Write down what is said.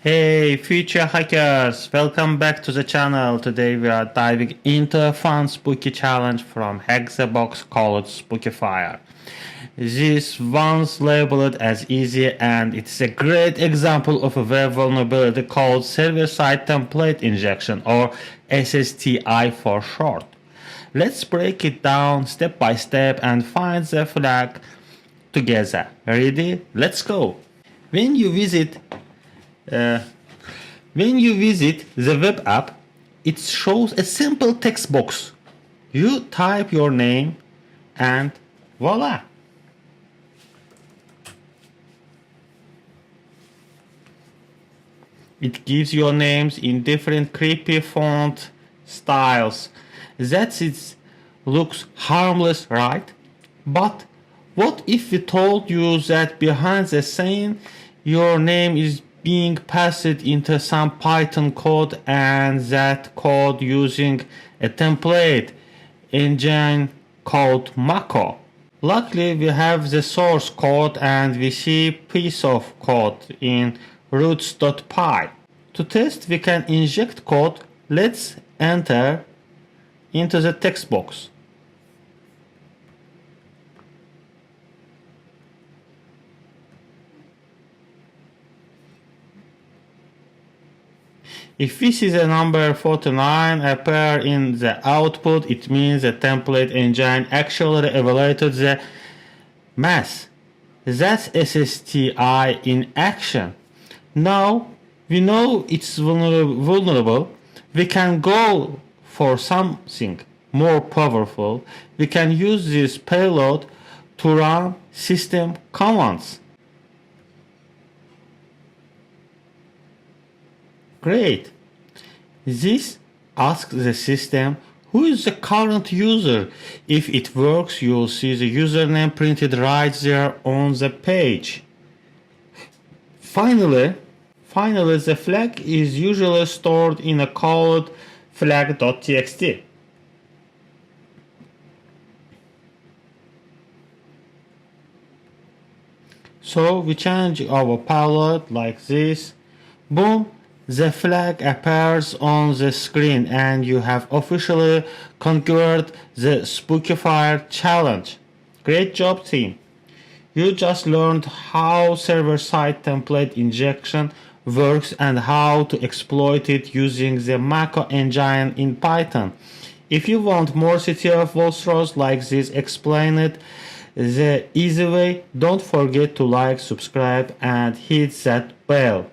Hey future hackers, welcome back to the channel. Today we are diving into a fun spooky challenge from HackTheBox called Spookifier. This one's labeled as easy and it's a great example of a web vulnerability called server-side template injection or SSTI for short. Let's break it down step by step and find the flag together. Ready? Let's go. When you visit uh, the web app, it shows a simple text box. You type your name and voila! It gives your names in different creepy font styles. It looks harmless, right? But what if we told you that behind the scene your name is being passed into some Python code and that code using a template engine called Mako? Luckily we have the source code and we see piece of code in roots.py. To test we can inject code. Let's enter into the text box. If we see the number 49 appear in the output, it means the template engine actually evaluated the mass. That's SSTI in action. Now we know it's vulnerable. We can go for something more powerful. We can use this payload to run system commands. Great. This asks the system who is the current user. If it works, you'll see the username printed right there on the page. Finally, the flag is usually stored in a called flag.txt. So we change our payload like this. Boom. The flag appears on the screen and you have officially conquered the Spookifier challenge. Great job, team! You just learned how server-side template injection works and how to exploit it using the Mako engine in Python. If you want more CTF walkthroughs like this explained the easy way, don't forget to like, subscribe and hit that bell.